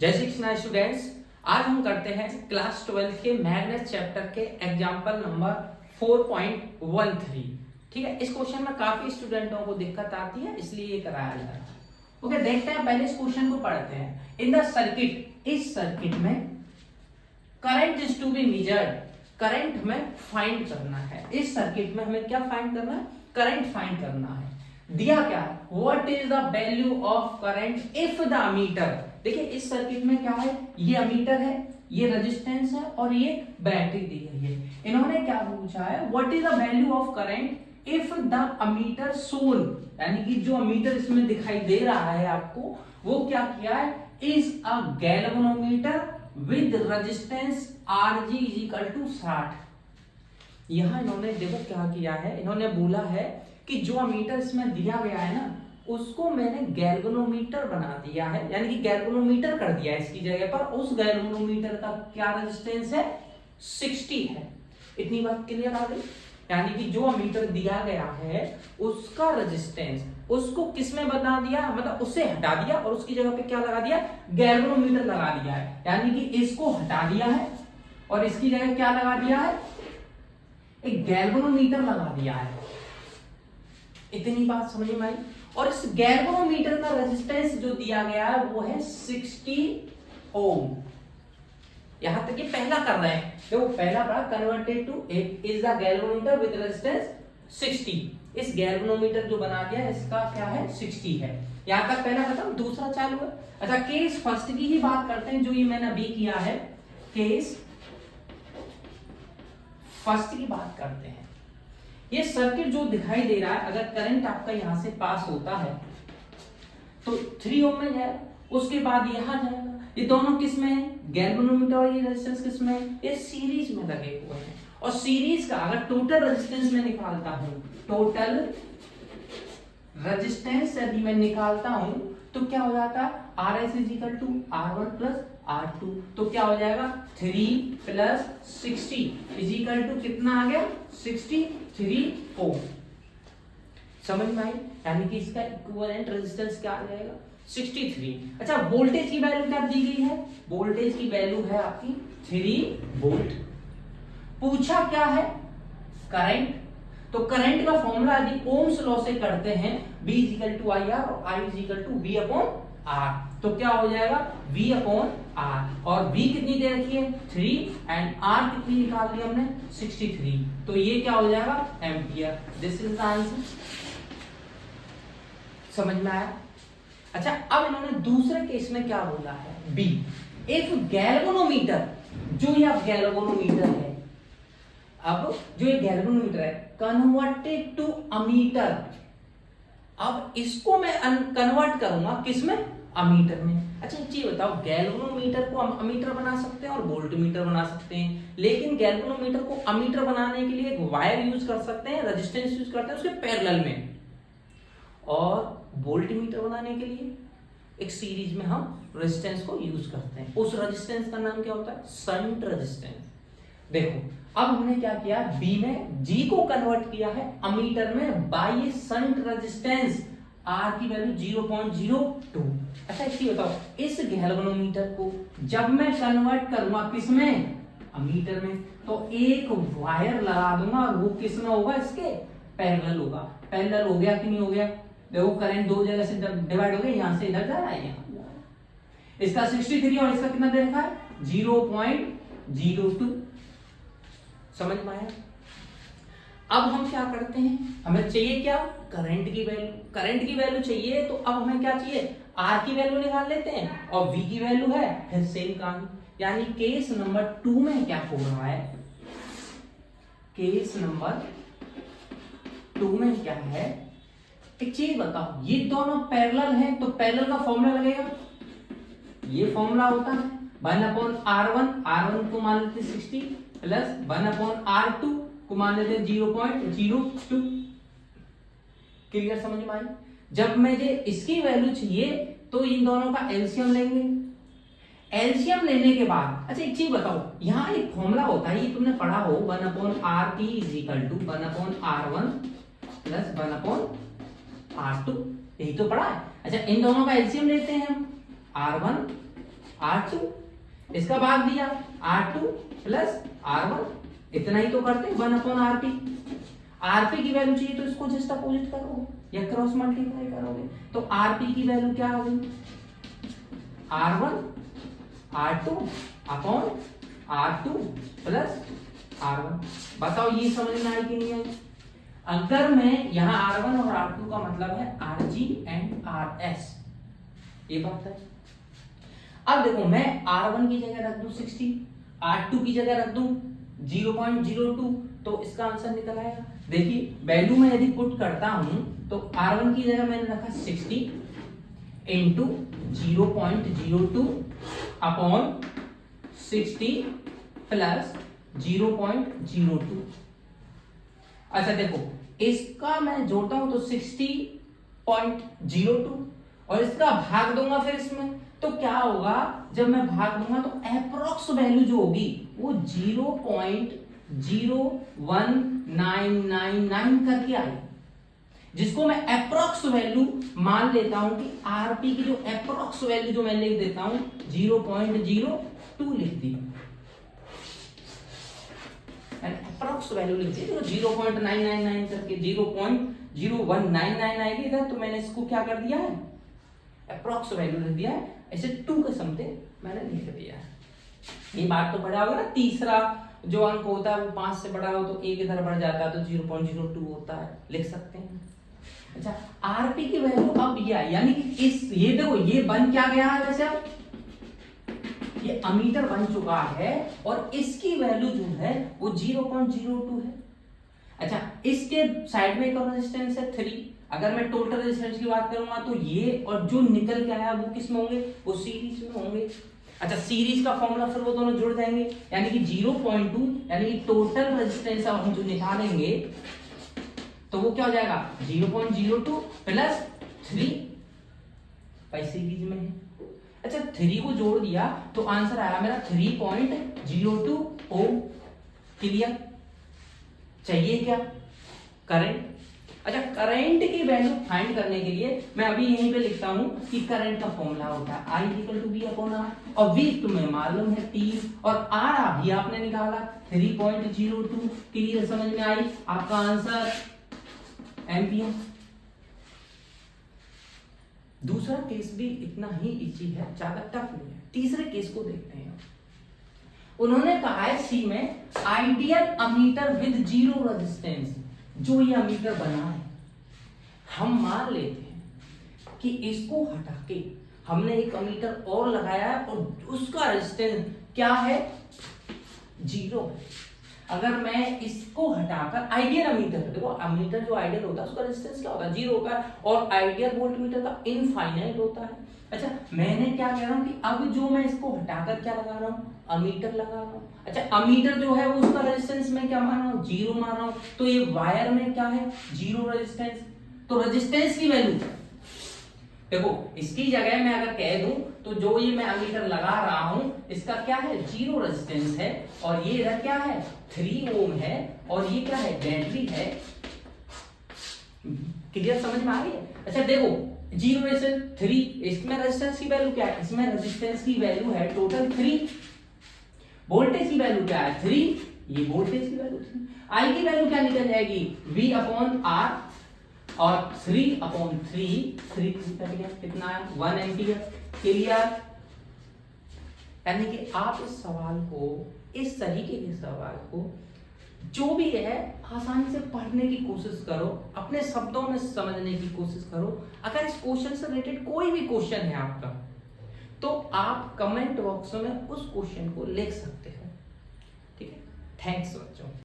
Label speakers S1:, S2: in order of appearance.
S1: जय श्री कृष्णा स्टूडेंट्स। आज हम करते हैं क्लास 12 के मैग्नेस चैप्टर के एग्जाम्पल नंबर 4.13। ठीक है, इस क्वेश्चन में काफी स्टूडेंटों को दिक्कत आती है, इसलिए ये कराया जा रहा है। ओके, देखते हैं, पहले इस क्वेश्चन को पढ़ते हैं। इन द सर्किट, इस सर्किट में current is to be measured, current में फाइंड करना है। इस सर्किट में हमें क्या फाइंड करना है? करंट फाइंड करना है। दिया क्या है? What is the value of current if the ammeter. देखिए इस सर्किट में क्या है, ये अमीटर है, ये रेजिस्टेंस है और ये बैटरी दी गई है। इन्होंने क्या पूछा है? What is the value of current if the ammeter सोल, यानी कि जो अमीटर इसमें दिखाई दे रहा है आपको, वो क्या किया है? Is a galvanometer with resistance Rg is equal to 60। यहां इन्होंने देखो क्या किया है, इन्होंने बोला है कि जो अमीटर इसमें दिया गया है ना, उसको मैंने गैल्वेनोमीटर बना दिया है, यानी कि गैल्वेनोमीटर कर दिया है इसकी जगह पर। उस गैल्वेनोमीटर का क्या रेजिस्टेंस है? 60 है। इतनी बात क्लियर आ गई? यानी कि जो अमीटर दिया गया है उसका रेजिस्टेंस, उसको किस में बता दिया, मतलब उससे हटा दिया और उसकी जगह पे क्या लगा दिया? गैल्वेनोमीटर लगा दिया है। यानी कि इसको हटा दिया है और इसकी जगह क्या लगा दिया है? एक गैल्वेनोमीटर लगा दिया है। इतनी बात समझ में आई? और इस गैल्वेनोमीटर का रेजिस्टेंस जो दिया गया है वो है 60 ओम। यहां तक ये पहला कर रहे हैं, देखो पहला पढ़ा, converted two is the galvanometer with resistance 60। इस गैल्वेनोमीटर जो बना दिया इसका क्या है? 60 है। यहां तक पहला खत्म, दूसरा चालू है। अच्छा, केस फर्स्ट की ही बात करते हैं, जो ये मैंने अभी किया है। केस फर्स्ट की बात करते हैं। ये सर्किट जो दिखाई दे रहा है, अगर करंट आपका यहां से पास होता है तो 3 ओम में जाएगा, उसके बाद यहां जाएगा। ये दोनों किस में है? गैल्वेनोमीटर और ये रेजिस्टेंस किस में है? ये सीरीज में लगे हुए हैं। और सीरीज का अगर टोटल रेजिस्टेंस में निकालता हूं, टोटल रेजिस्टेंस यदि मैं निकालता हूं तो क्या हो जाता है? RS is equal to R1 plus R2। तो क्या हो जाएगा? 3 प्लस 60 इज इक्वल टू कितना आ गया? 63 ओम। समझ में आई? यानी कि इसका इक्विवेलेंट रेजिस्टेंस क्या आ जाएगा? 63। अच्छा, वोल्टेज की वैल्यू क्या दी गई है? वोल्टेज की वैल्यू है आपकी 3 वोल्ट। पूछा क्या है? करंट। तो करंट का फॉर्मूला यदि ओम्स लॉ से करते हैं, V is equal to IR और I is equal to V upon R, तो क्या हो जाएगा? V upon R। और V कितनी दे रखी है? 3, एंड R कितनी निकाल ली हमने? 63। तो ये क्या हो जाएगा? Ampere. This is the answer. समझ में आया? अच्छा, अब इन्होंने दूसरे केस में क्या बोला है? B, इफ गैल्वेनोमीटर, जो ये अब गैल्वेनोमीटर है, अब जो ये गैल्वेनोमीटर है कन्वर्टेड टू अमीटर, अब इसको मैं कन्वर्ट करूंगा किसमें? अमीटर में। अच्छा, ये बताओ, गैल्वेनोमीटर को हम अमीटर बना सकते हैं और वोल्टमीटर बना सकते हैं, लेकिन गैल्वेनोमीटर को अमीटर बनाने के लिए एक वायर यूज कर सकते हैं, रेजिस्टेंस यूज करते हैं उसके पैरेलल में, और वोल्टमीटर बनाने के लिए एक सीरीज में हम रेजिस्टेंस को यूज करते हैं। उस रेजिस्टेंस का नाम क्या होता है? Shunt resistance. देखो अब हमने क्या किया, बी में जी को कन्वर्ट किया है अमीटर में बाय शंट रेजिस्टेंस, आर की वैल्यू 0.02। अच्छा, इसलिए बताओ, इस गैल्वेनोमीटर को जब मैं कन्वर्ट करूंगा किसमें? अमीटर में, तो एक वायर लगा दूंगा और वो किसमें होगा? इसके पैरेलल होगा। पैरेलल हो गया कि नहीं हो गया? देखो करंट दो जगह से डिवाइड हो गया, यहां से इधर जा रहा है, यहां इसका 63 और इसका कितना दे रखा है? 0.02। समझ में आया? अब हम क्या करते हैं, हमें चाहिए क्या? करंट की वैल्यू। करंट की वैल्यू चाहिए, तो अब हमें क्या चाहिए? आर की वैल्यू निकाल लेते हैं, और वी की वैल्यू है, फिर सेम कहानी। यानी केस नंबर 2 में क्या हो रहा है? केस नंबर 2 में क्या है? एक चीज बताओ, ये दोनों पैरेलल हैं, तो पैरेलल का फॉर्मूला लगेगा, ये फॉर्मूला होता है 1/R1, R1 को मान लेते 60 प्लस 1/R2 को मान लेते 0.02। क्लियर? समझ में आई? जब मुझे इसकी वैल्यू चाहिए तो इन दोनों का एलसीएम लेंगे। एलसीएम लेने के बाद, अच्छा एक चीज बताओ, यहाँ एक फॉर्मूला होता है, ये तुमने पढ़ा हो, 1/RT is equal to 1/R1 plus 1/R2, यही तो पढ़ा है। अच्छा, इन दोनों का एलसीएम लेते हैं हम, R1 R2, इसका भाग दिया R2 प्लस R1, इतना ही तो करते 1/RP। RP की वैल्यू चाहिए तो इसको जस्ट अपोजिट करोगे या क्रॉस मल्टीप्लाई करोगे, तो RP की वैल्यू क्या आ गई, R1 R2 upon R2 plus R1। बताओ ये समझ में आई कि नहीं आई? अगर मैं यहाँ R1 और R2 का मतलब है RG एंड RS, ये बात है। अब देखो मैं R1 की जगह रख दूं 60, R2 की जगह रख दूं 0.02, तो इसका आंसर निकल आएगा। देखिए वैल्यू में यदि पुट करता हूं तो R1 की जगह मैंने रखा 60 इंटू 0.02 अपॉन 60 प्लस 0.02। अच्छा देखो इसका मैं जोड़ता हूं तो 60.02 और इसका भाग दूंगा फिर इसमें, तो क्या होगा, जब मैं भाग दूंगा तो एप्रोक्स वैल्यू जो होगी वो 0.01999 करके आई, जिसको मैं एप्रोक्स वैल्यू मान लेता हूं कि आरपी की जो एप्रोक्स वैल्यू जो मैं लिख देता हूं 0.02 लिख दी, एप्रोक्स वैल्यू लिख दी तो 0.999 करके 0.0199 आएगी इधर, तो मैंने इसको क्या कर दिया है, एप्रोक्स वैल्यू लिख दिया है, ऐसे 2 के समते मैंने लिख दिया है। ये बात तो बढ़ा होगा ना, तीसरा जो अंक होता है वो 5 से बड़ा हो तो 1 इधर बढ़ जाता है तो 0.02 होता है, लिख सकते हैं। अच्छा आरपी की वैल्यू अब ये आई, यानी कि इस ये देखो ये बन क्या गया है, वैसे अब ये अमीटर बन चुका है और इसकी वैल्यू जो है वो 0.02 है। अच्छा इसके साइड में एक और रेजिस्टेंस है 3, अगर मैं टोटल रेजिस्टेंस की बात करूंगा तो ये और जो निकल के आया वो किस में होंगे, वो सीरीज में होंगे। अच्छा सीरीज का फॉर्मूला फिर वो दोनों जुड़ जाएंगे, यानी कि 0.2 यानी कि टोटल रेजिस्टेंस अब हम जो निकालेंगे तो वो क्या हो जाएगा 0.02 प्लस 3 भाई सीरीज में है। अच्छा 3 को जोड़ दिया तो आंसर आया मेरा 3.02 ओम। क्लियर? चाहिए क्या, करंट। अच्छा करंट की वैल्यू फाइंड करने के लिए मैं अभी यहीं पे लिखता हूं कि करंट का फॉर्मूला होता है I = V/R, और V तुम्हें मालूम है T और R अभी आपने निकाला 3.02। क्लियर, समझ में आई? आपका आंसर एम्पियर। दूसरा केस भी इतना ही इजी है, ज्यादा टफ नहीं है। तीसरे केस को देखते हैं। उन्होंने कहा है सी में आइडियल अमीटर विद 0 रेजिस्टेंस, जो ये अमीटर बना है हम मान लेते हैं कि इसको हटा के हमने एक अमीटर और लगाया है और उसका रेजिस्टेंस क्या है, 0 है। अगर मैं इसको हटाकर आइडियल अमीटर, देखो अमीटर जो आइडियल होता है उसका रेजिस्टेंस क्या होता है, 0 होता है और आइडियल वोल्टमीटर का इनफाइनाइट होता है। अच्छा मैंने क्या कह रहा हूं कि अब जो मैं इसको हटाकर क्या लगा रहा हूं, अमीटर लगा रहा हूं। अच्छा अमीटर जो है वो उसका रेजिस्टेंस में क्या मान रहा हूं, 0 मान रहा हूं, तो ये वायर में क्या है 0 रेजिस्टेंस। तो रेजिस्टेंस की वैल्यू देखो इसकी जगह मैं अगर कह दूं तो जो ये मैं अमीटर लगा रहा हूं इसका क्या है 0 रेजिस्टेंस है और ये इधर क्या है 3 ओम है और ये क्या है बैटरी है। क्लियर, समझ में आ रही है? अच्छा देखो 0 रेजिस्टेंस 3, इसमें रेजिस्टेंस की वैल्यू क्या है, इसमें रेजिस्टेंस की वैल्यू है टोटल 3, वोल्टेज की वैल्यू क्या है 3, ये वोल्टेज की वैल्यू 3, आई की वैल्यू क्या निकल जाएगी V/R और 3/3 कितना है 1 एम्पियर। क्लियर? यानी कि आप इस सवाल को, इस तरीके के सवाल को जो भी है आसानी से पढ़ने की कोशिश करो, अपने शब्दों में समझने की कोशिश करो। अगर इस क्वेश्चन से रिलेटेड कोई भी क्वेश्चन है आपका तो आप कमेंट बॉक्स में उस क्वेश्चन को लिख सकते हो। ठीक है, थैंक्स बच्चों।